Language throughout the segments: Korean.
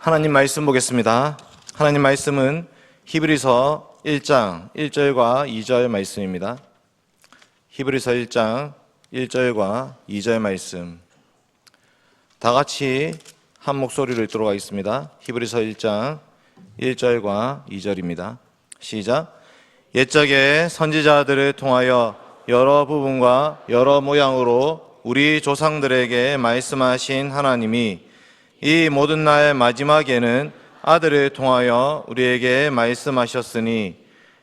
하나님 말씀 보겠습니다. 하나님 말씀은 히브리서 1장 1절과 2절 말씀입니다. 히브리서 1장 1절과 2절 말씀 다 같이 한 목소리로 읽도록 하겠습니다. 히브리서 1장 1절과 2절입니다. 시작. 옛적에 선지자들을 통하여 여러 부분과 여러 모양으로 우리 조상들에게 말씀하신 하나님이 이 모든 날 마지막에는 아들을 통하여 우리에게 말씀하셨으니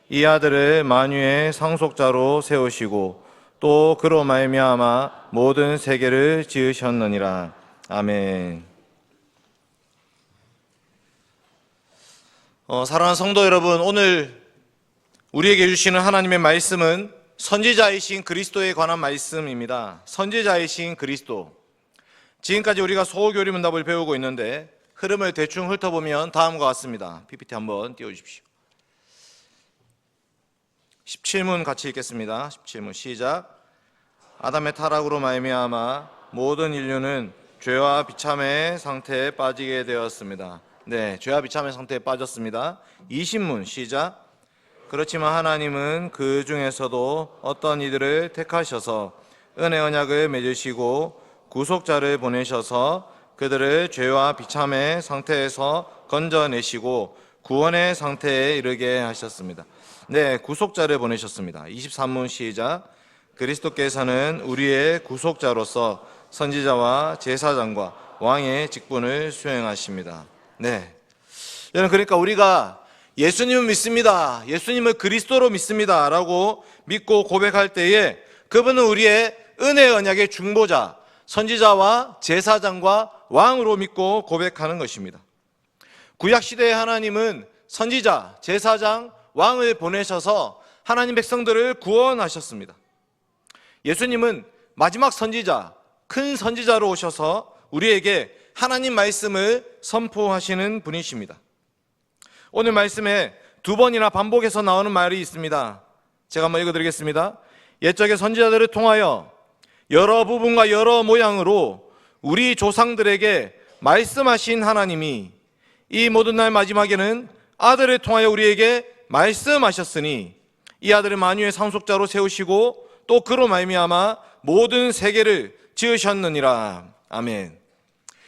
이 아들을 만유의 상속자로 세우시고 또 그로 말미암아 모든 세계를 지으셨느니라. 아멘. 사랑하는 성도 여러분, 오늘 우리에게 주시는 하나님의 말씀은 선지자이신 그리스도에 관한 말씀입니다. 선지자이신 그리스도. 지금까지 우리가 소교리문답을 배우고 있는데 흐름을 대충 훑어보면 다음과 같습니다. PPT 한번 띄워주십시오. 17문 같이 읽겠습니다. 17문 시작. 아담의 타락으로 말미암아 모든 인류는 죄와 비참의 상태에 빠지게 되었습니다. 네, 죄와 비참의 상태에 빠졌습니다. 20문 시작. 그렇지만 하나님은 그 중에서도 어떤 이들을 택하셔서 은혜 언약을 맺으시고 구속자를 보내셔서 그들을 죄와 비참의 상태에서 건져내시고 구원의 상태에 이르게 하셨습니다. 네, 구속자를 보내셨습니다. 23문 시작. 그리스도께서는 우리의 구속자로서 선지자와 제사장과 왕의 직분을 수행하십니다. 네, 여러분, 그러니까 우리가 예수님을 믿습니다, 예수님을 그리스도로 믿습니다 라고 믿고 고백할 때에 그분은 우리의 은혜 언약의 중보자, 선지자와 제사장과 왕으로 믿고 고백하는 것입니다. 구약시대의 하나님은 선지자, 제사장, 왕을 보내셔서 하나님 백성들을 구원하셨습니다. 예수님은 마지막 선지자, 큰 선지자로 오셔서 우리에게 하나님 말씀을 선포하시는 분이십니다. 오늘 말씀에 두 번이나 반복해서 나오는 말이 있습니다. 제가 한번 읽어드리겠습니다. 옛적의 선지자들을 통하여 여러 부분과 여러 모양으로 우리 조상들에게 말씀하신 하나님이 이 모든 날 마지막에는 아들을 통하여 우리에게 말씀하셨으니 이 아들을 만유의 상속자로 세우시고 또 그로 말미암아 모든 세계를 지으셨느니라. 아멘.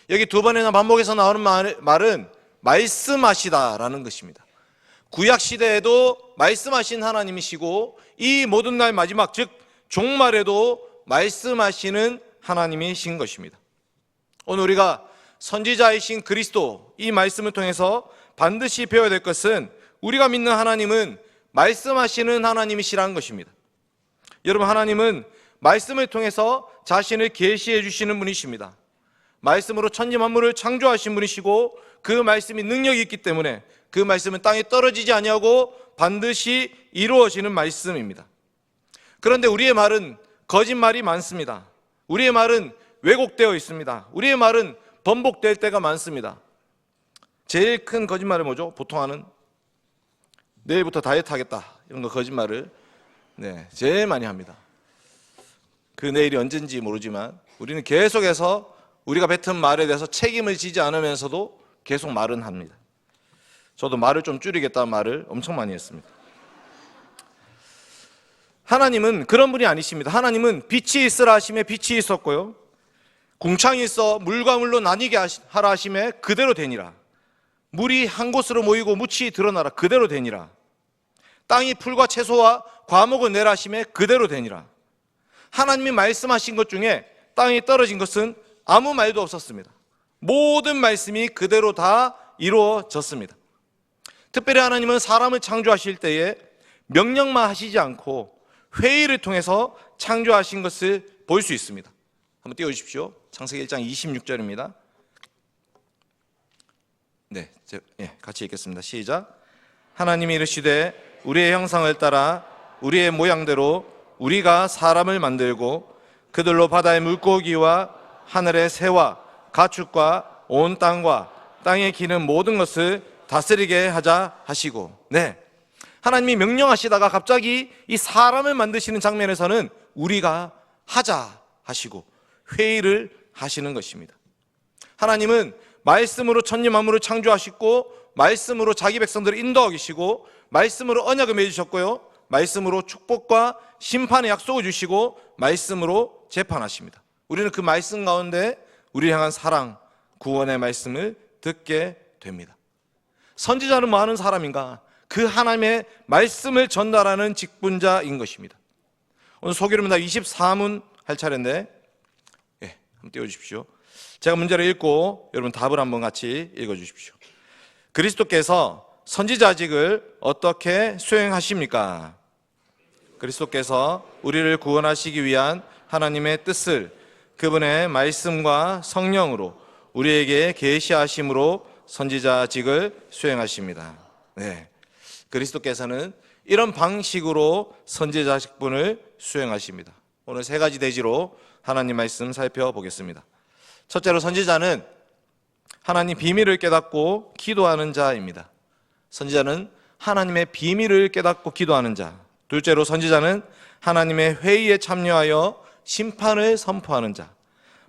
여기 두 번이나 반복해서 나오는 말은 말씀하시다라는 것입니다. 구약시대에도 말씀하신 하나님이시고 이 모든 날 마지막, 즉 종말에도 말씀하시는 하나님이신 것입니다. 오늘 우리가 선지자이신 그리스도, 이 말씀을 통해서 반드시 배워야 될 것은 우리가 믿는 하나님은 말씀하시는 하나님이시라는 것입니다. 여러분, 하나님은 말씀을 통해서 자신을 계시해 주시는 분이십니다. 말씀으로 천지 만물을 창조하신 분이시고 그 말씀이 능력이 있기 때문에 그 말씀은 땅에 떨어지지 아니하고 반드시 이루어지는 말씀입니다. 그런데 우리의 말은 거짓말이 많습니다. 우리의 말은 왜곡되어 있습니다. 우리의 말은 번복될 때가 많습니다. 제일 큰 거짓말은 뭐죠? 보통 하는 내일부터 다이어트 하겠다, 이런 거 거짓말을 제일 많이 합니다. 그 내일이 언젠지 모르지만 우리는 계속해서 우리가 뱉은 말에 대해서 책임을 지지 않으면서도 계속 말은 합니다. 저도 말을 좀 줄이겠다는 말을 엄청 많이 했습니다. 하나님은 그런 분이 아니십니다. 하나님은 빛이 있으라 하심에 빛이 있었고요, 궁창이 있어 물과 물로 나뉘게 하라 하심에 그대로 되니라. 물이 한 곳으로 모이고 묻이 드러나라, 그대로 되니라. 땅이 풀과 채소와 과목을 내라 하심에 그대로 되니라. 하나님이 말씀하신 것 중에 땅에 떨어진 것은 아무 말도 없었습니다. 모든 말씀이 그대로 다 이루어졌습니다. 특별히 하나님은 사람을 창조하실 때에 명령만 하시지 않고 회의를 통해서 창조하신 것을 볼 수 있습니다. 한번 띄워주십시오. 창세기 1장 26절입니다. 같이 읽겠습니다. 시작. 하나님이 이르시되 우리의 형상을 따라 우리의 모양대로 우리가 사람을 만들고 그들로 바다의 물고기와 하늘의 새와 가축과 온 땅과 땅에 기는 모든 것을 다스리게 하자 하시고. 하나님이 명령하시다가 갑자기 이 사람을 만드시는 장면에서는 우리가 하자 하시고 회의를 하시는 것입니다. 하나님은 말씀으로 천지 만물을 창조하시고 말씀으로 자기 백성들을 인도하고 계시고 말씀으로 언약을 맺으셨고요, 말씀으로 축복과 심판의 약속을 주시고 말씀으로 재판하십니다. 우리는 그 말씀 가운데 우리를 향한 사랑, 구원의 말씀을 듣게 됩니다. 선지자는 뭐 하는 사람인가? 그 하나님의 말씀을 전달하는 직분자인 것입니다. 오늘 소개로입니다. 24문 할 차례인데, 한번 띄워주십시오. 제가 문제를 읽고 여러분 답을 한번 같이 읽어주십시오. 그리스도께서 선지자직을 어떻게 수행하십니까? 그리스도께서 우리를 구원하시기 위한 하나님의 뜻을 그분의 말씀과 성령으로 우리에게 계시하심으로 선지자직을 수행하십니다. 네, 그리스도께서는 이런 방식으로 선지자 직분을 수행하십니다. 오늘 세 가지 대지로 하나님 말씀 살펴보겠습니다. 첫째로, 선지자는 하나님 비밀을 깨닫고 기도하는 자입니다. 선지자는 하나님의 비밀을 깨닫고 기도하는 자. 둘째로, 선지자는 하나님의 회의에 참여하여 심판을 선포하는 자.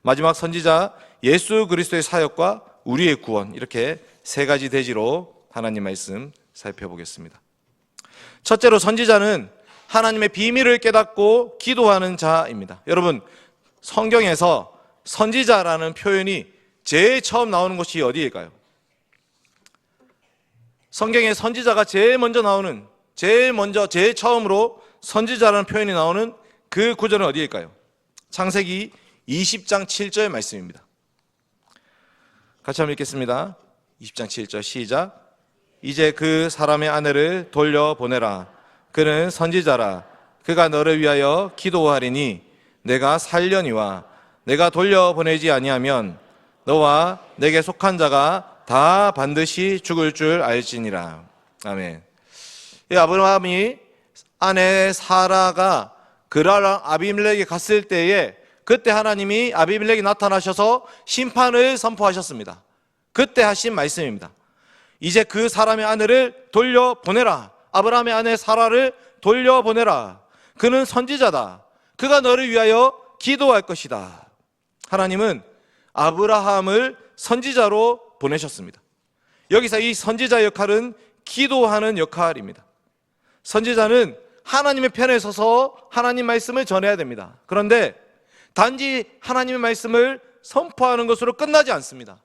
마지막, 선지자 예수 그리스도의 사역과 우리의 구원. 이렇게 세 가지 대지로 하나님 말씀 살펴보겠습니다. 첫째로, 선지자는 하나님의 비밀을 깨닫고 기도하는 자입니다. 여러분, 성경에서 선지자라는 표현이 제일 처음 나오는 곳이 어디일까요? 성경에 선지자가 제일 처음으로 선지자라는 표현이 나오는 그 구절은 어디일까요? 창세기 20장 7절 말씀입니다. 같이 한번 읽겠습니다. 20장 7절 시작. 이제 그 사람의 아내를 돌려보내라. 그는 선지자라. 그가 너를 위하여 기도하리니 내가 살려니와 내가 돌려보내지 아니하면 너와 내게 속한 자가 다 반드시 죽을 줄 알지니라. 아멘. 아브라함이 아내 사라가 그라랑 아비멜렉에 갔을 때에 그때 하나님이 아비멜렉이 나타나셔서 심판을 선포하셨습니다. 그때 하신 말씀입니다. 이제 그 사람의 아내를 돌려보내라. 아브라함의 아내 사라를 돌려보내라. 그는 선지자다. 그가 너를 위하여 기도할 것이다. 하나님은 아브라함을 선지자로 보내셨습니다. 여기서 이 선지자 역할은 기도하는 역할입니다. 선지자는 하나님의 편에 서서 하나님 말씀을 전해야 됩니다. 그런데 단지 하나님의 말씀을 선포하는 것으로 끝나지 않습니다.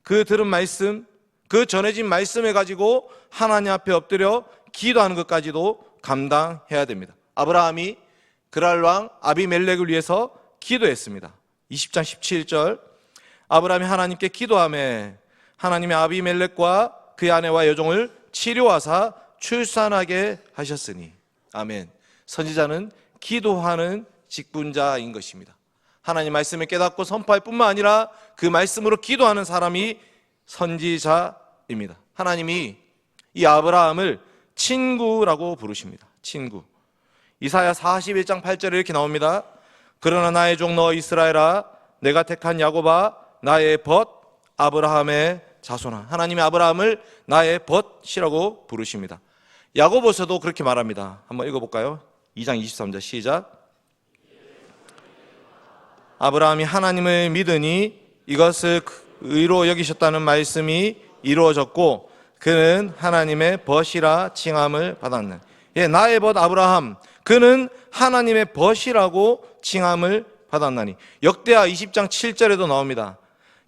그 들은 말씀, 그 전해진 말씀을 가지고 하나님 앞에 엎드려 기도하는 것까지도 감당해야 됩니다. 아브라함이 그랄 왕 아비멜렉을 위해서 기도했습니다. 20장 17절, 아브라함이 하나님께 기도하며 하나님의 아비멜렉과 그의 아내와 여종을 치료하사 출산하게 하셨으니. 아멘. 선지자는 기도하는 직분자인 것입니다. 하나님 말씀을 깨닫고 선포할 뿐만 아니라 그 말씀으로 기도하는 사람이 선지자입니다. 하나님이 이 아브라함을 친구라고 부르십니다. 친구. 이사야 41장 8절에 이렇게 나옵니다. 그러나 나의 종 너 이스라엘아, 내가 택한 야곱아, 나의 벗 아브라함의 자손아. 하나님이 아브라함을 나의 벗이라고 부르십니다. 야고보서도 그렇게 말합니다. 한번 읽어볼까요? 2장 23절 시작. 아브라함이 하나님을 믿으니 이것을 의로 여기셨다는 말씀이 이루어졌고 그는 하나님의 벗이라 칭함을 받았네. 나의 벗 아브라함, 그는 하나님의 벗이라고 칭함을 받았나니. 역대하 20장 7절에도 나옵니다.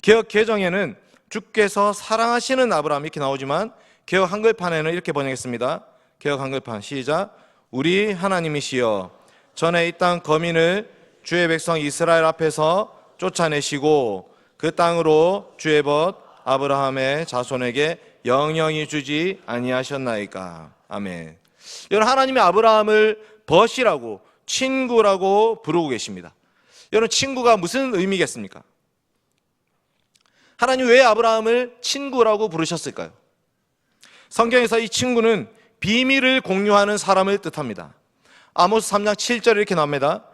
개역 개정에는 주께서 사랑하시는 아브라함 이렇게 나오지만 개역 한글판에는 이렇게 번역했습니다. 개역 한글판 시작. 우리 하나님이시여, 전에 이 땅 거민을 주의 백성 이스라엘 앞에서 쫓아내시고 그 땅으로 주의 벗 아브라함의 자손에게 영영히 주지 아니하셨나이까. 아멘. 여러분, 하나님이 아브라함을 벗이라고, 친구라고 부르고 계십니다. 여러분, 친구가 무슨 의미겠습니까? 하나님 왜 아브라함을 친구라고 부르셨을까요? 성경에서 이 친구는 비밀을 공유하는 사람을 뜻합니다. 아모스 3장 7절에 이렇게 나옵니다.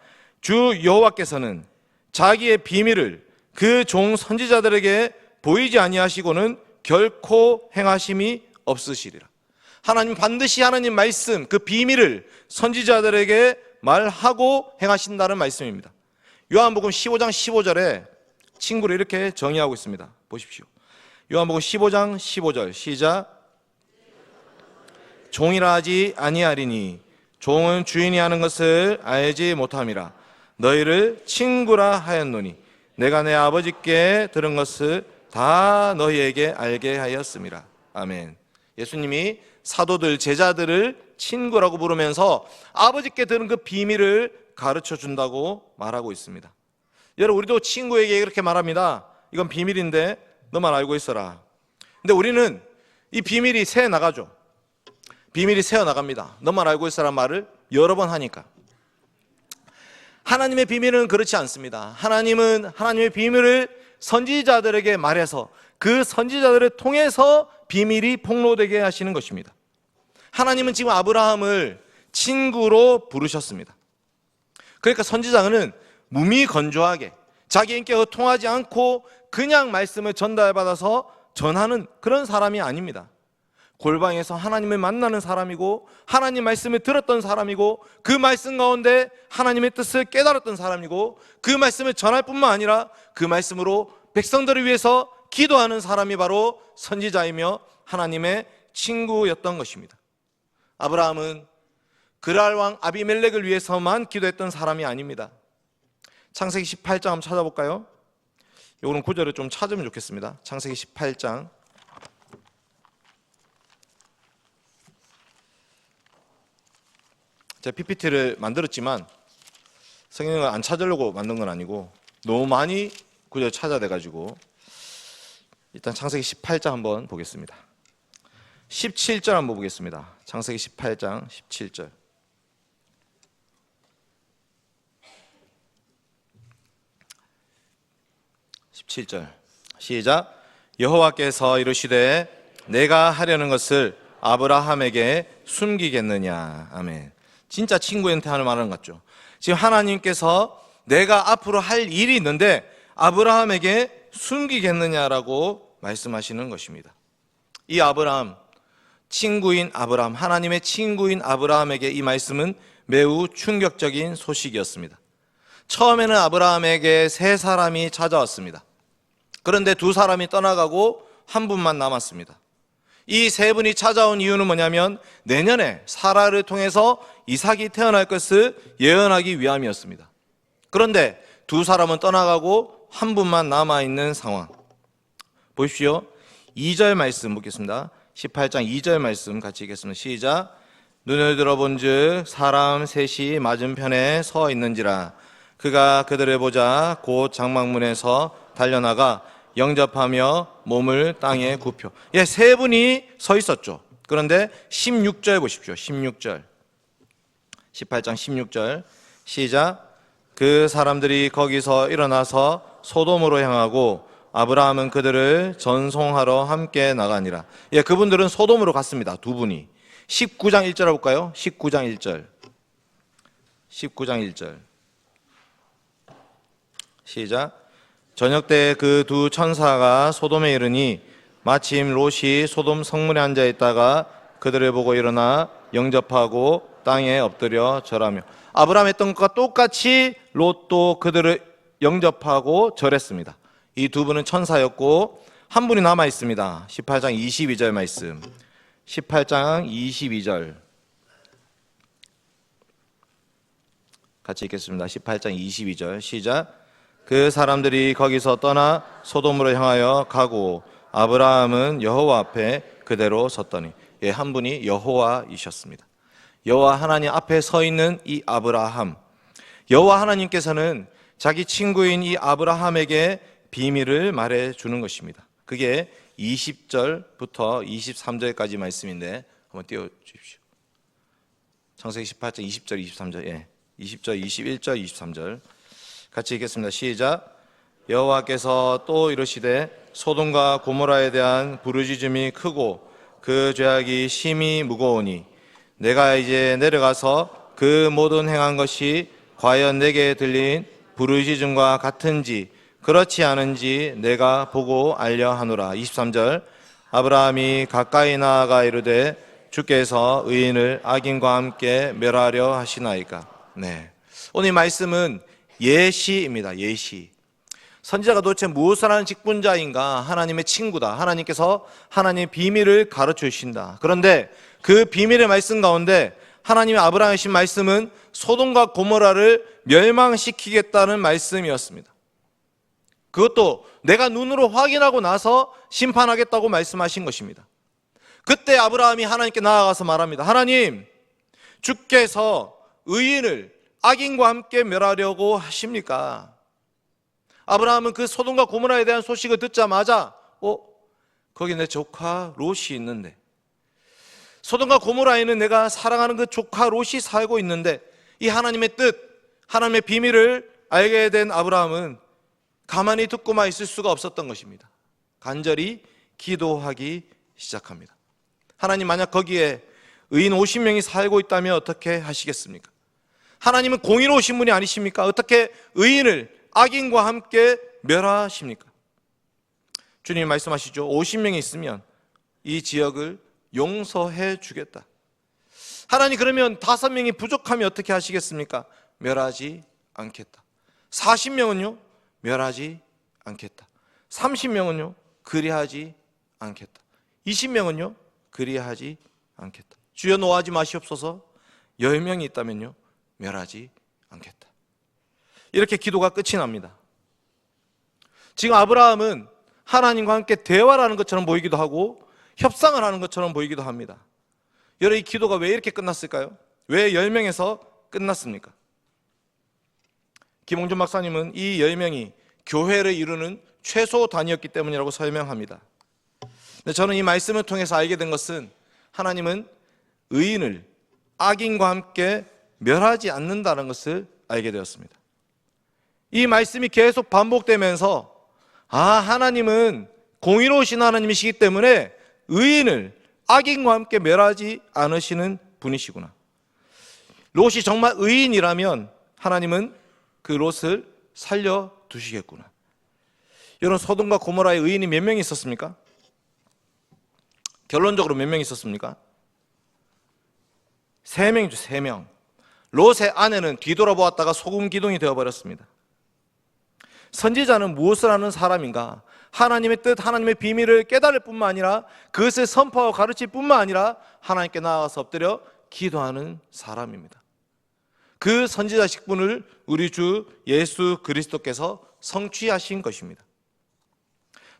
주 여호와께서는 자기의 비밀을 그 종 선지자들에게 보이지 아니하시고는 결코 행하심이 없으시리라. 하나님 반드시 하나님 말씀, 그 비밀을 선지자들에게 말하고 행하신다는 말씀입니다. 요한복음 15장 15절에 친구를 이렇게 정의하고 있습니다. 보십시오. 요한복음 15장 15절 시작. 종이라 하지 아니하리니 종은 주인이 하는 것을 알지 못함이라. 너희를 친구라 하였노니 내가 내 아버지께 들은 것을 다 너희에게 알게 하였음이라. 아멘. 예수님이 사도들, 제자들을 친구라고 부르면서 아버지께 들은 그 비밀을 가르쳐 준다고 말하고 있습니다. 여러분, 우리도 친구에게 이렇게 말합니다. 이건 비밀인데 너만 알고 있어라. 근데 우리는 이 비밀이 새 나가죠. 비밀이 새어 나갑니다. 너만 알고 있어라 말을 여러 번 하니까. 하나님의 비밀은 그렇지 않습니다. 하나님은 하나님의 비밀을 선지자들에게 말해서 그 선지자들을 통해서 비밀이 폭로되게 하시는 것입니다. 하나님은 지금 아브라함을 친구로 부르셨습니다. 그러니까 선지자는 무미건조하게 자기 인격과 통하지 않고 그냥 말씀을 전달받아서 전하는 그런 사람이 아닙니다. 골방에서 하나님을 만나는 사람이고 하나님 말씀을 들었던 사람이고 그 말씀 가운데 하나님의 뜻을 깨달았던 사람이고 그 말씀을 전할 뿐만 아니라 그 말씀으로 백성들을 위해서 기도하는 사람이 바로 선지자이며 하나님의 친구였던 것입니다. 아브라함은 그랄 왕 아비멜렉을 위해서만 기도했던 사람이 아닙니다. 창세기 18장 한번 찾아볼까요? 요거는 구절을 좀 찾으면 좋겠습니다. 창세기 18장 제가 PPT를 만들었지만 성경을 안 찾으려고 만든 건 아니고 너무 많이 구절 찾아야 돼가지고 일단 창세기 18장 한번 보겠습니다. 17절 한번 보겠습니다. 창세기 18장 17절. 시작. 여호와께서 이르시되 내가 하려는 것을 아브라함에게 숨기겠느냐. 아멘. 진짜 친구한테 하는 말은 같죠. 지금 하나님께서 내가 앞으로 할 일이 있는데 아브라함에게 숨기겠느냐라고 말씀하시는 것입니다. 이 아브라함, 친구인 아브라함, 하나님의 친구인 아브라함에게 이 말씀은 매우 충격적인 소식이었습니다. 처음에는 아브라함에게 세 사람이 찾아왔습니다. 그런데 두 사람이 떠나가고 한 분만 남았습니다. 이 세 분이 찾아온 이유는 뭐냐면 내년에 사라를 통해서 이삭이 태어날 것을 예언하기 위함이었습니다. 그런데 두 사람은 떠나가고 한 분만 남아있는 상황. 보십시오. 2절 말씀 보겠습니다. 18장 2절 말씀 같이 읽겠습니다. 시작. 눈을 들어본즉 사람 셋이 맞은편에 서 있는지라. 그가 그들을 보자 곧 장막문에서 달려나가 영접하며 몸을 땅에 굽혀. 세 분이 서 있었죠. 그런데 16절 보십시오. 16절. 18장 16절. 시작. 그 사람들이 거기서 일어나서 소돔으로 향하고 아브라함은 그들을 전송하러 함께 나가니라. 그분들은 소돔으로 갔습니다. 두 분이. 19장 1절 해볼까요? 19장 1절. 19장 1절. 시작. 저녁 때 그 두 천사가 소돔에 이르니 마침 롯이 소돔 성문에 앉아 있다가 그들을 보고 일어나 영접하고 땅에 엎드려 절하며. 아브라함 했던 것과 똑같이 롯도 그들을 영접하고 절했습니다. 이 두 분은 천사였고 한 분이 남아 있습니다. 18장 22절 말씀. 18장 22절 같이 읽겠습니다. 18장 22절 시작. 그 사람들이 거기서 떠나 소돔으로 향하여 가고 아브라함은 여호와 앞에 그대로 섰더니. 한 분이 여호와이셨습니다. 여호와 하나님 앞에 서 있는 이 아브라함, 여호와 하나님께서는 자기 친구인 이 아브라함에게 비밀을 말해주는 것입니다. 그게 20절부터 23절까지 말씀인데 한번 띄워주십시오. 창세기 18장 20절 23절 20절 21절 23절 같이 읽겠습니다. 시작. 여호와께서 또 이르시되 소돔과 고모라에 대한 부르짖음이 크고 그 죄악이 심히 무거우니 내가 이제 내려가서 그 모든 행한 것이 과연 내게 들린 부르짖음과 같은지 그렇지 않은지 내가 보고 알려 하노라. 23절. 아브라함이 가까이 나아가 이르되 주께서 의인을 악인과 함께 멸하려 하시나이까. 오늘 말씀은 예시입니다. 예시. 선지자가 도대체 무엇을 하는 직분자인가? 하나님의 친구다. 하나님께서 하나님의 비밀을 가르쳐 주신다. 그런데 그 비밀의 말씀 가운데 하나님의 아브라함에 주신 말씀은 소돔과 고모라를 멸망시키겠다는 말씀이었습니다. 그것도 내가 눈으로 확인하고 나서 심판하겠다고 말씀하신 것입니다. 그때 아브라함이 하나님께 나아가서 말합니다. 하나님, 주께서 의인을 악인과 함께 멸하려고 하십니까? 아브라함은 그 소돔과 고모라에 대한 소식을 듣자마자 거기 내 조카 롯이 있는데, 소돔과 고모라에는 내가 사랑하는 그 조카 롯이 살고 있는데, 이 하나님의 뜻, 하나님의 비밀을 알게 된 아브라함은 가만히 듣고만 있을 수가 없었던 것입니다. 간절히 기도하기 시작합니다. 하나님, 만약 거기에 의인 50명이 살고 있다면 어떻게 하시겠습니까? 하나님은 공의로우신 분이 아니십니까? 어떻게 의인을 악인과 함께 멸하십니까? 주님이 말씀하시죠. 50명이 있으면 이 지역을 용서해 주겠다. 하나님, 그러면 5명이 부족하면 어떻게 하시겠습니까? 멸하지 않겠다. 40명은요? 멸하지 않겠다. 30명은요? 그리하지 않겠다. 20명은요? 그리하지 않겠다. 주여, 노하지 마시옵소서. 10명이 있다면요? 멸하지 않겠다. 이렇게 기도가 끝이 납니다. 지금 아브라함은 하나님과 함께 대화를 하는 것처럼 보이기도 하고 협상을 하는 것처럼 보이기도 합니다. 여러분, 이 기도가 왜 이렇게 끝났을까요? 왜 10명에서 끝났습니까? 김홍준 박사님은 이 10명이 교회를 이루는 최소 단위였기 때문이라고 설명합니다. 근데 저는 이 말씀을 통해서 알게 된 것은 하나님은 의인을 악인과 함께 멸하지 않는다는 것을 알게 되었습니다. 이 말씀이 계속 반복되면서 하나님은 공의로우신 하나님이시기 때문에 의인을 악인과 함께 멸하지 않으시는 분이시구나. 롯이 정말 의인이라면 하나님은 그 롯을 살려두시겠구나. 여러분, 소돔과 고모라에 의인이 몇 명이 있었습니까? 결론적으로 몇 명이 있었습니까? 3명이죠. 3명. 롯의 아내는 뒤돌아보았다가 소금 기둥이 되어버렸습니다. 선지자는 무엇을 하는 사람인가? 하나님의 뜻, 하나님의 비밀을 깨달을 뿐만 아니라 그것을 선포하고 가르칠 뿐만 아니라 하나님께 나아가서 엎드려 기도하는 사람입니다. 그 선지자 직분을 우리 주 예수 그리스도께서 성취하신 것입니다.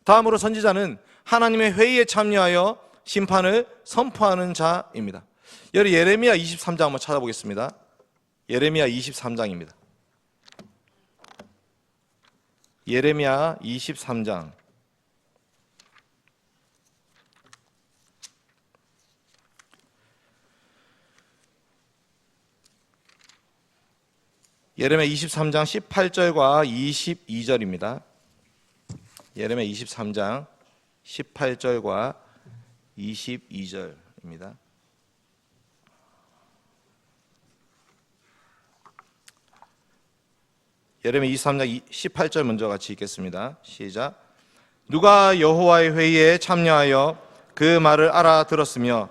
다음으로 선지자는 하나님의 회의에 참여하여 심판을 선포하는 자입니다. 여기 예레미야 23장 한번 찾아보겠습니다. 예레미야 23장입니다. 예레미야 23장. 예레미야 23장 18절과 22절입니다. 예레미야 23장 18절과 22절입니다. 예레미야 23장 18절 먼저 같이 읽겠습니다. 시작. 누가 여호와의 회의에 참여하여 그 말을 알아들었으며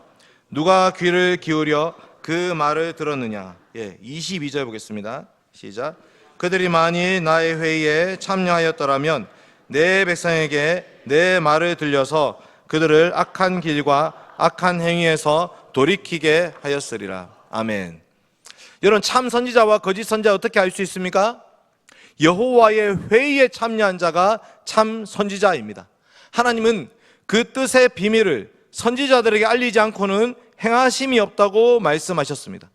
누가 귀를 기울여 그 말을 들었느냐. 22절 보겠습니다. 시작. 그들이 만일 나의 회의에 참여하였더라면 내 백성에게 내 말을 들려서 그들을 악한 길과 악한 행위에서 돌이키게 하였으리라. 아멘. 여러분, 참 선지자와 거짓 선지자 어떻게 알 수 있습니까? 여호와의 회의에 참여한 자가 참 선지자입니다. 하나님은 그 뜻의 비밀을 선지자들에게 알리지 않고는 행하심이 없다고 말씀하셨습니다.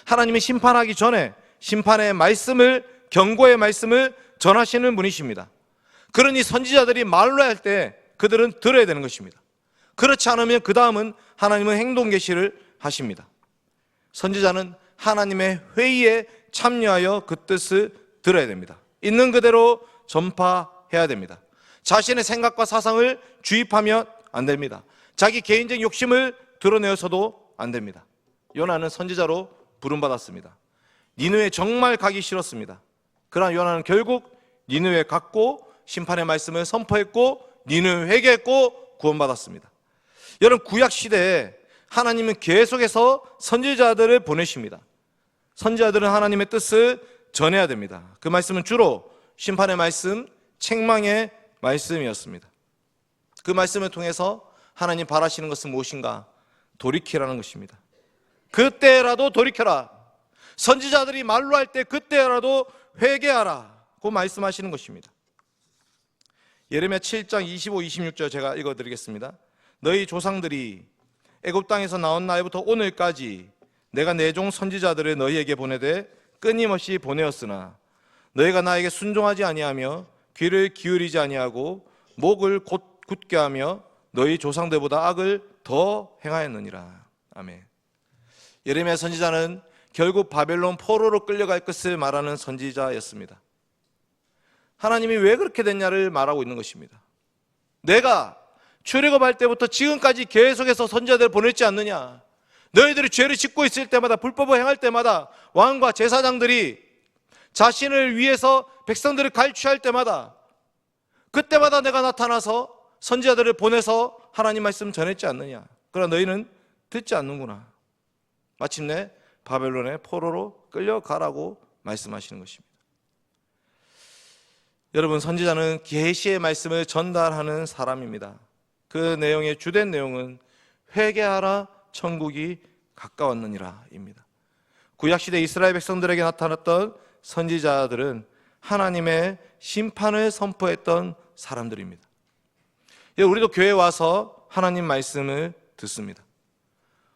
하나님이 심판하기 전에 심판의 말씀을, 경고의 말씀을 전하시는 분이십니다. 그러니 선지자들이 말로 할 때 그들은 들어야 되는 것입니다. 그렇지 않으면 그 다음은 하나님은 행동 계시를 하십니다. 선지자는 하나님의 회의에 참여하여 그 뜻을 들어야 됩니다. 있는 그대로 전파해야 됩니다. 자신의 생각과 사상을 주입하면 안 됩니다. 자기 개인적 욕심을 드러내어서도 안 됩니다. 요나는 선지자로 부름받았습니다. 니느웨 정말 가기 싫었습니다. 그러나 요나는 결국 니느웨 갔고 심판의 말씀을 선포했고 니느웨 회개했고 구원받았습니다. 여러분, 구약 시대에 하나님은 계속해서 선지자들을 보내십니다. 선지자들은 하나님의 뜻을 전해야 됩니다. 그 말씀은 주로 심판의 말씀, 책망의 말씀이었습니다. 그 말씀을 통해서 하나님 바라시는 것은 무엇인가? 돌이키라는 것입니다. 그때라도 돌이켜라. 선지자들이 말로 할 때 그때라도 회개하라 고 말씀하시는 것입니다. 예레미야 7장 25, 26절 제가 읽어드리겠습니다. 너희 조상들이 애굽 땅에서 나온 날부터 오늘까지 내가 내 종 선지자들을 너희에게 보내되 끊임없이 보내었으나 너희가 나에게 순종하지 아니하며 귀를 기울이지 아니하고 목을 굳게 하며 너희 조상들보다 악을 더 행하였느니라. 아멘. 예레미야 선지자는 결국 바벨론 포로로 끌려갈 것을 말하는 선지자였습니다. 하나님이 왜 그렇게 됐냐를 말하고 있는 것입니다. 내가 출애굽할 때부터 지금까지 계속해서 선지자들을 보냈지 않느냐. 너희들이 죄를 짓고 있을 때마다 불법을 행할 때마다 왕과 제사장들이 자신을 위해서 백성들을 갈취할 때마다 그때마다 내가 나타나서 선지자들을 보내서 하나님 말씀 전했지 않느냐. 그러나 너희는 듣지 않는구나. 마침내 바벨론의 포로로 끌려가라고 말씀하시는 것입니다. 여러분, 선지자는 계시의 말씀을 전달하는 사람입니다. 그 내용의 주된 내용은 회개하라 천국이 가까웠느니라 입니다. 구약시대 이스라엘 백성들에게 나타났던 선지자들은 하나님의 심판을 선포했던 사람들입니다. 우리도 교회에 와서 하나님 말씀을 듣습니다.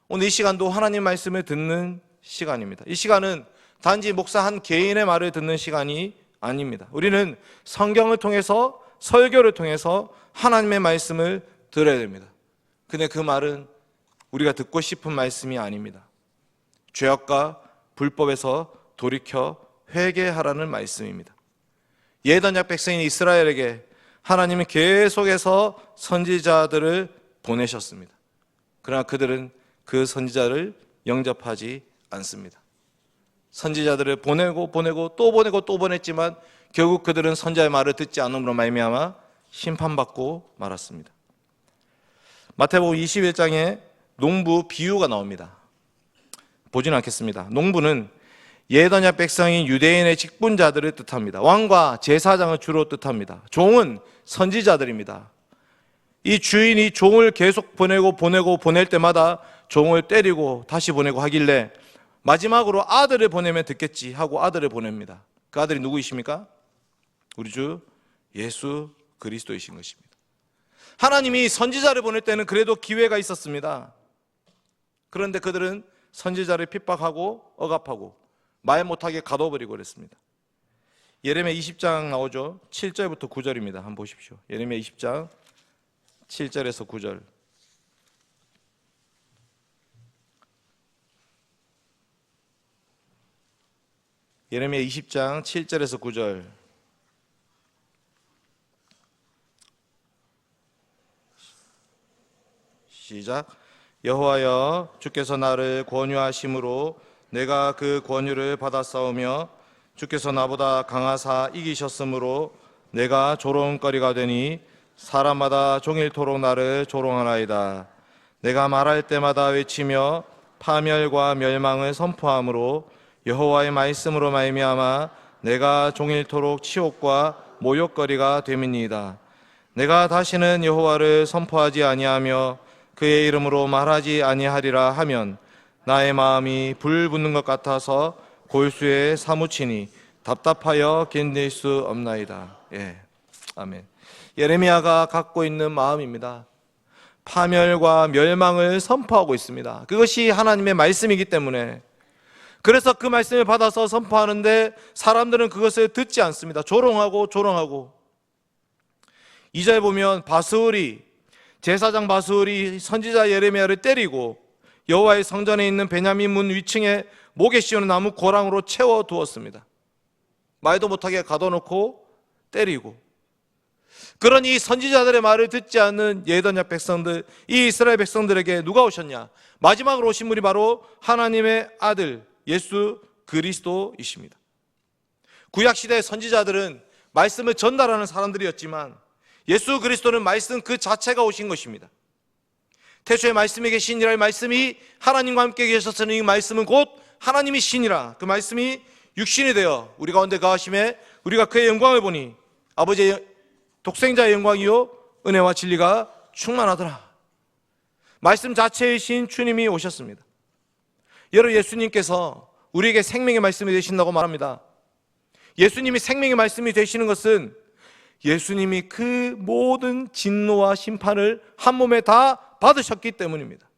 오늘 이 시간도 하나님 말씀을 듣는 시간입니다. 이 시간은 단지 목사 한 개인의 말을 듣는 시간이 아닙니다. 우리는 성경을 통해서, 설교를 통해서 하나님의 말씀을 들어야 됩니다. 근데 그 말은 우리가 듣고 싶은 말씀이 아닙니다. 죄악과 불법에서 돌이켜 회개하라는 말씀입니다. 예언약 백성인 이스라엘에게 하나님은 계속해서 선지자들을 보내셨습니다. 그러나 그들은 그 선지자를 영접하지 않습니다. 선지자들을 보내고 또 보냈지만 결국 그들은 선지자의 말을 듣지 않음으로 말미암아 심판받고 말았습니다. 마태복음 21장에 농부 비유가 나옵니다. 보지는 않겠습니다. 농부는 예언약 백성인 유대인의 직분자들을 뜻합니다. 왕과 제사장을 주로 뜻합니다. 종은 선지자들입니다. 이 주인이 종을 계속 보낼 때마다 종을 때리고 다시 보내고 하길래 마지막으로 아들을 보내면 듣겠지 하고 아들을 보냅니다. 그 아들이 누구이십니까? 우리 주 예수 그리스도이신 것입니다. 하나님이 선지자를 보낼 때는 그래도 기회가 있었습니다. 그런데 그들은 선지자를 핍박하고 억압하고 말 못하게 가둬버리고 그랬습니다. 예레미야 20장 나오죠. 7절부터 9절입니다. 한번 보십시오. 예레미야 20장 7절에서 9절. 예레미야 20장 7절에서 9절. 시작. 여호와여, 주께서 나를 권유하심으로 내가 그 권유를 받았사오며 주께서 나보다 강하사 이기셨으므로 내가 조롱거리가 되니 사람마다 종일토록 나를 조롱하나이다. 내가 말할 때마다 외치며 파멸과 멸망을 선포함으로 여호와의 말씀으로 말미암아 내가 종일토록 치욕과 모욕거리가 됨이니이다. 내가 다시는 여호와를 선포하지 아니하며 그의 이름으로 말하지 아니하리라 하면 나의 마음이 불 붙는 것 같아서 골수에 사무치니 답답하여 견딜 수 없나이다. 아멘. 예레미야가 갖고 있는 마음입니다. 파멸과 멸망을 선포하고 있습니다. 그것이 하나님의 말씀이기 때문에, 그래서 그 말씀을 받아서 선포하는데 사람들은 그것을 듣지 않습니다. 조롱하고 2절 보면 제사장 바스울이 선지자 예레미야를 때리고 여호와의 성전에 있는 베냐민 문 위층에 목에 씌우는 나무 고랑으로 채워두었습니다. 말도 못하게 가둬놓고 때리고, 그러니 선지자들의 말을 듣지 않는 예언약 백성들, 이 이스라엘 백성들에게 누가 오셨냐? 마지막으로 오신 분이 바로 하나님의 아들 예수 그리스도이십니다. 구약시대의 선지자들은 말씀을 전달하는 사람들이었지만 예수 그리스도는 말씀 그 자체가 오신 것입니다. 태초에 말씀이 계시니라. 이 말씀이 하나님과 함께 계셨으니 이 말씀은 곧 하나님이 신이라. 그 말씀이 육신이 되어 우리 가운데 거하심에 우리가 그의 영광을 보니 아버지의 독생자의 영광이요 은혜와 진리가 충만하더라. 말씀 자체이신 주님이 오셨습니다. 여러분, 예수님께서 우리에게 생명의 말씀이 되신다고 말합니다. 예수님이 생명의 말씀이 되시는 것은 예수님이 그 모든 진노와 심판을 한 몸에 다 받으셨기 때문입니다.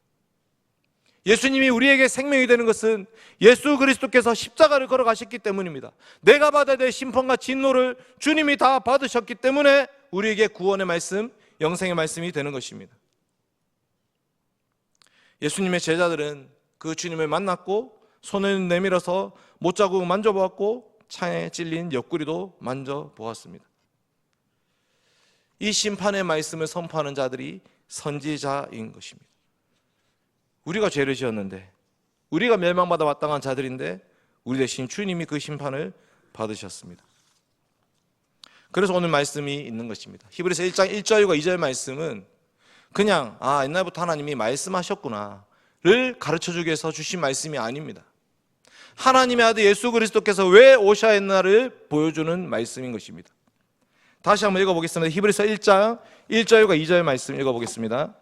예수님이 우리에게 생명이 되는 것은 예수 그리스도께서 십자가를 걸어가셨기 때문입니다. 내가 받아야 될 심판과 진노를 주님이 다 받으셨기 때문에 우리에게 구원의 말씀, 영생의 말씀이 되는 것입니다. 예수님의 제자들은 그 주님을 만났고 손을 내밀어서 못자국 만져보았고 창에 찔린 옆구리도 만져보았습니다. 이 심판의 말씀을 선포하는 자들이 선지자인 것입니다. 우리가 죄를 지었는데, 우리가 멸망받아 마땅한 자들인데 우리 대신 주님이 그 심판을 받으셨습니다. 그래서 오늘 말씀이 있는 것입니다. 히브리서 1장 1절과 2절 말씀은 그냥 옛날부터 하나님이 말씀하셨구나를 가르쳐주기 위해서 주신 말씀이 아닙니다. 하나님의 아들 예수 그리스도께서 왜 오셔야 했나를 보여주는 말씀인 것입니다. 다시 한번 읽어보겠습니다. 히브리서 1장 1절과 2절 말씀 읽어보겠습니다.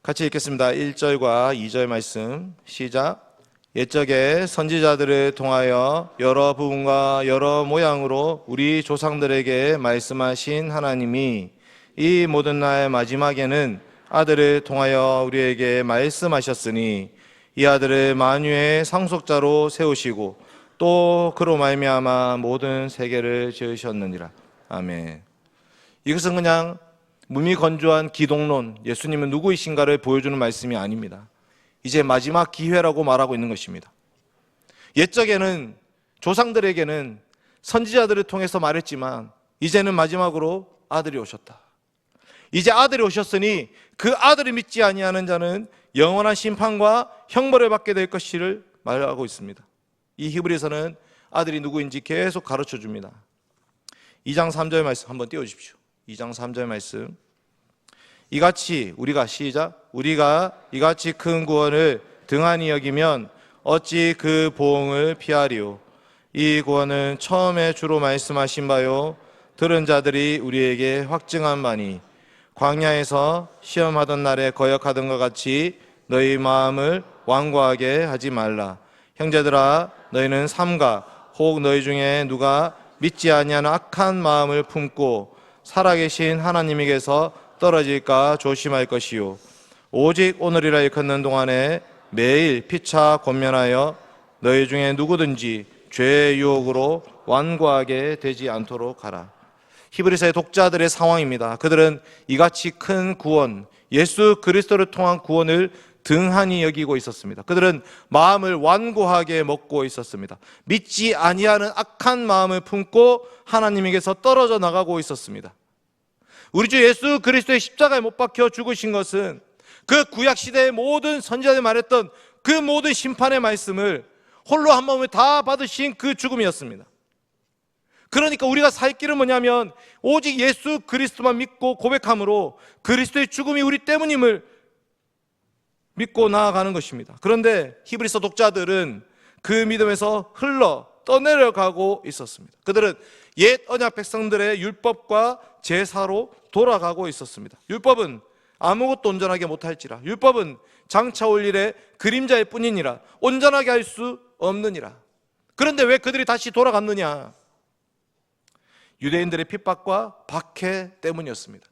같이 읽겠습니다. 1절과 2절 말씀 시작. 옛적에 선지자들을 통하여 여러 부분과 여러 모양으로 우리 조상들에게 말씀하신 하나님이 이 모든 날의 마지막에는 아들을 통하여 우리에게 말씀하셨으니 이 아들을 만유의 상속자로 세우시고 또 그로 말미암아 모든 세계를 지으셨느니라. 아멘. 이것은 그냥 무미건조한 기독론, 예수님은 누구이신가를 보여주는 말씀이 아닙니다. 이제 마지막 기회라고 말하고 있는 것입니다. 옛적에는 조상들에게는 선지자들을 통해서 말했지만 이제는 마지막으로 아들이 오셨다. 이제 아들이 오셨으니 그 아들을 믿지 아니하는 자는 영원한 심판과 형벌을 받게 될 것을 말하고 있습니다. 이 히브리서는 아들이 누구인지 계속 가르쳐 줍니다. 2장 3절 말씀 한번 띄워주십시오. 2장 3절 말씀. 이같이 우리가 시작. 우리가 이같이 큰 구원을 등한히 여기면 어찌 그 보응을 피하리요. 이 구원은 처음에 주로 말씀하신 바요 들은 자들이 우리에게 확증한 바니 광야에서 시험하던 날에 거역하던 것 같이 너희 마음을 완고하게 하지 말라. 형제들아, 너희는 삼가 혹 너희 중에 누가 믿지 아니하는 악한 마음을 품고 살아계신 하나님에게서 떨어질까 조심할 것이요 오직 오늘이라 일컫는 동안에 매일 피차 권면하여 너희 중에 누구든지 죄의 유혹으로 완고하게 되지 않도록 하라. 히브리서의 독자들의 상황입니다. 그들은 이같이 큰 구원, 예수 그리스도를 통한 구원을 등한히 여기고 있었습니다. 그들은 마음을 완고하게 먹고 있었습니다. 믿지 아니하는 악한 마음을 품고 하나님에게서 떨어져 나가고 있었습니다. 우리 주 예수 그리스도의 십자가에 못 박혀 죽으신 것은 그 구약시대의 모든 선지자들이 말했던 그 모든 심판의 말씀을 홀로 한 몸을 다 받으신 그 죽음이었습니다. 그러니까 우리가 살 길은 뭐냐면 오직 예수 그리스도만 믿고 고백함으로 그리스도의 죽음이 우리 때문임을 믿고 나아가는 것입니다. 그런데 히브리서 독자들은 그 믿음에서 흘러 떠내려가고 있었습니다. 그들은 옛 언약 백성들의 율법과 제사로 돌아가고 있었습니다. 율법은 아무것도 온전하게 못할지라, 율법은 장차 올 일의 그림자일 뿐이니라, 온전하게 할 수 없느니라. 그런데 왜 그들이 다시 돌아갔느냐? 유대인들의 핍박과 박해 때문이었습니다.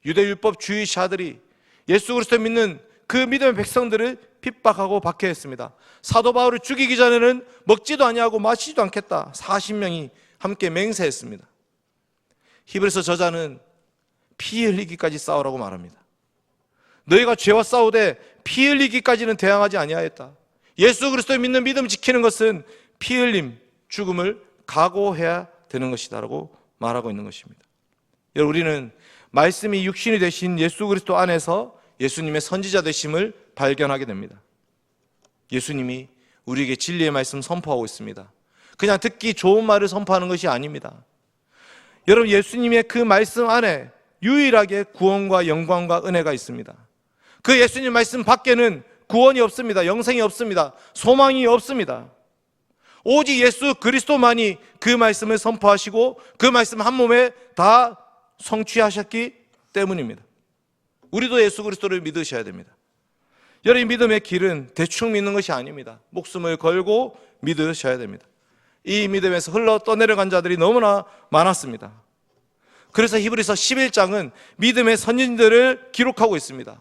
유대율법 주의자들이 예수 그리스도를 믿는 그 믿음의 백성들을 핍박하고 박해했습니다. 사도 바울을 죽이기 전에는 먹지도 아니하고 마시지도 않겠다 40명이 함께 맹세했습니다. 히브리서 저자는 피 흘리기까지 싸우라고 말합니다. 너희가 죄와 싸우되 피 흘리기까지는 대항하지 아니하였다. 예수 그리스도를 믿는 믿음 지키는 것은 피 흘림, 죽음을 각오해야 되는 것이다 라고 말하고 있는 것입니다. 여러분, 우리는 말씀이 육신이 되신 예수 그리스도 안에서 예수님의 선지자 되심을 발견하게 됩니다. 예수님이 우리에게 진리의 말씀 선포하고 있습니다. 그냥 듣기 좋은 말을 선포하는 것이 아닙니다. 여러분, 예수님의 그 말씀 안에 유일하게 구원과 영광과 은혜가 있습니다. 그 예수님 말씀 밖에는 구원이 없습니다. 영생이 없습니다. 소망이 없습니다. 오직 예수 그리스도만이 그 말씀을 선포하시고 그 말씀 한 몸에 다 성취하셨기 때문입니다. 우리도 예수 그리스도를 믿으셔야 됩니다. 여러분, 믿음의 길은 대충 믿는 것이 아닙니다. 목숨을 걸고 믿으셔야 됩니다. 이 믿음에서 흘러 떠내려간 자들이 너무나 많았습니다. 그래서 히브리서 11장은 믿음의 선진들을 기록하고 있습니다.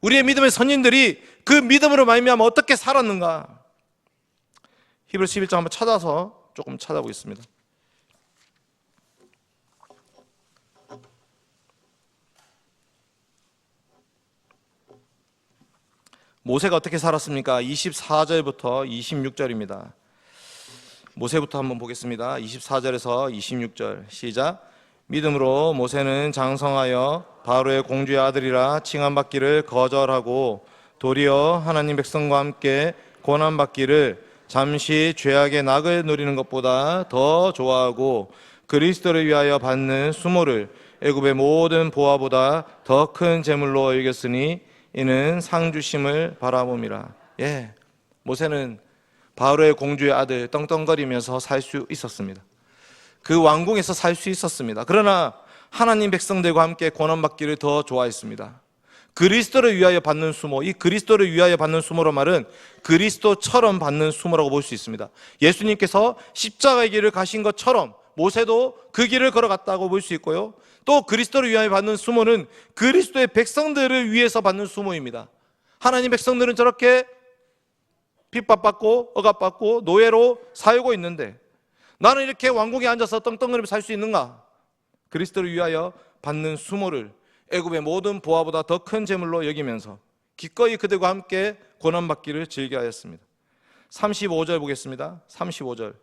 우리의 믿음의 선진들이 그 믿음으로 말미암아 어떻게 살았는가. 히브리서 11장 한번 찾아서 조금 찾아보겠습니다. 모세가 어떻게 살았습니까? 24절부터 26절입니다. 모세부터 한번 보겠습니다. 24절에서 26절 시작. 믿음으로 모세는 장성하여 바로의 공주의 아들이라 칭함받기를 거절하고 도리어 하나님 백성과 함께 고난받기를 잠시 죄악의 낙을 누리는 것보다 더 좋아하고 그리스도를 위하여 받는 수모를 애굽의 모든 보화보다 더 큰 재물로 여겼으니 이는 상 주심을 바라봄이라. 모세는 바로의 공주의 아들 떵떵거리면서 살 수 있었습니다. 그 왕궁에서 살 수 있었습니다. 그러나 하나님 백성들과 함께 고난받기를 더 좋아했습니다. 그리스도를 위하여 받는 수모, 이 그리스도를 위하여 받는 수모로 말은 그리스도처럼 받는 수모라고 볼 수 있습니다. 예수님께서 십자가의 길을 가신 것처럼 모세도 그 길을 걸어갔다고 볼 수 있고요. 또 그리스도를 위하여 받는 수모는 그리스도의 백성들을 위해서 받는 수모입니다. 하나님 백성들은 저렇게 핍박받고 억압받고 노예로 살고 있는데 나는 이렇게 왕궁에 앉아서 떵떵거리며 살 수 있는가? 그리스도를 위하여 받는 수모를 애굽의 모든 보화보다 더 큰 재물로 여기면서 기꺼이 그들과 함께 고난받기를 즐겨하였습니다. 35절 보겠습니다. 35절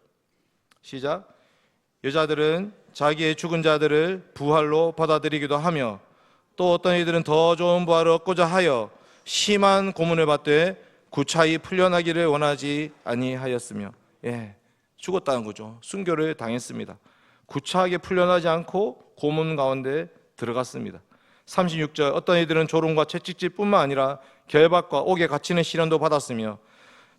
시작. 여자들은 자기의 죽은 자들을 부활로 받아들이기도 하며 또 어떤 이들은 더 좋은 부활을 얻고자 하여 심한 고문을 받되 구차히 풀려나기를 원하지 아니하였으며, 죽었다는 거죠. 순교를 당했습니다. 구차하게 풀려나지 않고 고문 가운데 들어갔습니다. 36절 어떤 이들은 조롱과 채찍질뿐만 아니라 결박과 옥에 갇히는 시련도 받았으며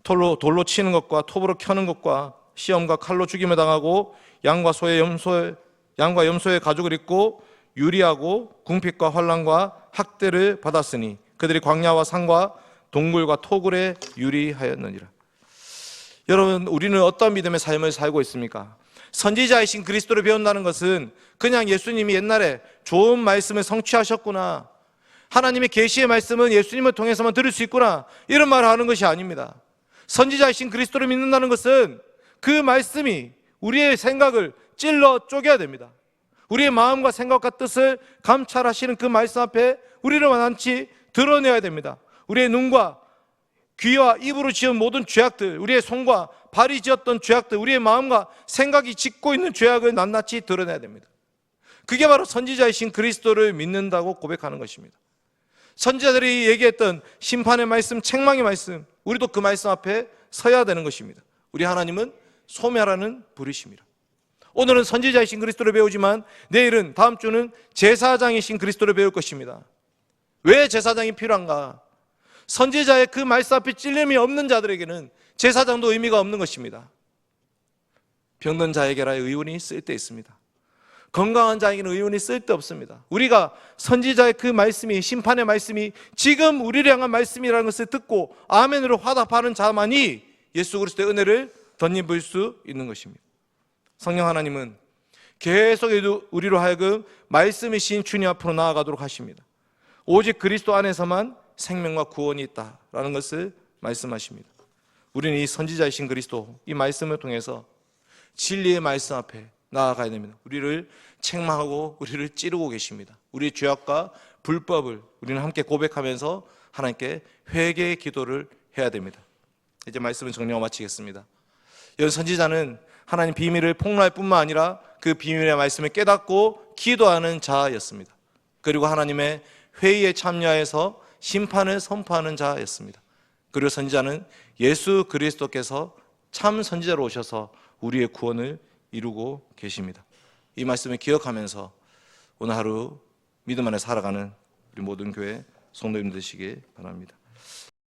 돌로 치는 것과 톱으로 켜는 것과 시험과 칼로 죽임을 당하고 양과 염소의 가죽을 입고 유리하고 궁핍과 환난과 학대를 받았으니 그들이 광야와 산과 동굴과 토굴에 유리하였느니라. 여러분, 우리는 어떤 믿음의 삶을 살고 있습니까? 선지자이신 그리스도를 배운다는 것은 그냥 예수님이 옛날에 좋은 말씀을 성취하셨구나, 하나님의 계시의 말씀은 예수님을 통해서만 들을 수 있구나, 이런 말을 하는 것이 아닙니다. 선지자이신 그리스도를 믿는다는 것은 그 말씀이 우리의 생각을 찔러 쪼개야 됩니다. 우리의 마음과 생각과 뜻을 감찰하시는 그 말씀 앞에 우리를 완전히 드러내야 됩니다. 우리의 눈과 귀와 입으로 지은 모든 죄악들, 우리의 손과 발이 지었던 죄악들, 우리의 마음과 생각이 짓고 있는 죄악을 낱낱이 드러내야 됩니다. 그게 바로 선지자이신 그리스도를 믿는다고 고백하는 것입니다. 선지자들이 얘기했던 심판의 말씀, 책망의 말씀, 우리도 그 말씀 앞에 서야 되는 것입니다. 우리 하나님은 소멸하는 불이십니다. 오늘은 선지자이신 그리스도를 배우지만 내일은, 다음 주는 제사장이신 그리스도를 배울 것입니다. 왜 제사장이 필요한가? 선지자의 그 말씀 앞에 찔림이 없는 자들에게는 제사장도 의미가 없는 것입니다. 병든 자에게라 의원이 쓸데 있습니다. 건강한 자에게는 의원이 쓸데 없습니다. 우리가 선지자의 그 말씀이, 심판의 말씀이 지금 우리를 향한 말씀이라는 것을 듣고 아멘으로 화답하는 자만이 예수 그리스도의 은혜를 덧입을 수 있는 것입니다. 성령 하나님은 계속 우리로 하여금 말씀이신 주님 앞으로 나아가도록 하십니다. 오직 그리스도 안에서만 생명과 구원이 있다라는 것을 말씀하십니다. 우리는 이 선지자이신 그리스도, 이 말씀을 통해서 진리의 말씀 앞에 나아가야 됩니다. 우리를 책망하고 우리를 찌르고 계십니다. 우리의 죄악과 불법을 우리는 함께 고백하면서 하나님께 회개의 기도를 해야 됩니다. 이제 말씀을 정리하고 마치겠습니다. 여러분, 선지자는 하나님 비밀을 폭로할 뿐만 아니라 그 비밀의 말씀을 깨닫고 기도하는 자였습니다. 그리고 하나님의 회의에 참여해서 심판을 선포하는 자였습니다. 그리고 선지자는 예수 그리스도께서 참 선지자로 오셔서 우리의 구원을 이루고 계십니다. 이 말씀을 기억하면서 오늘 하루 믿음 안에 살아가는 우리 모든 교회 성도님 되시길 바랍니다.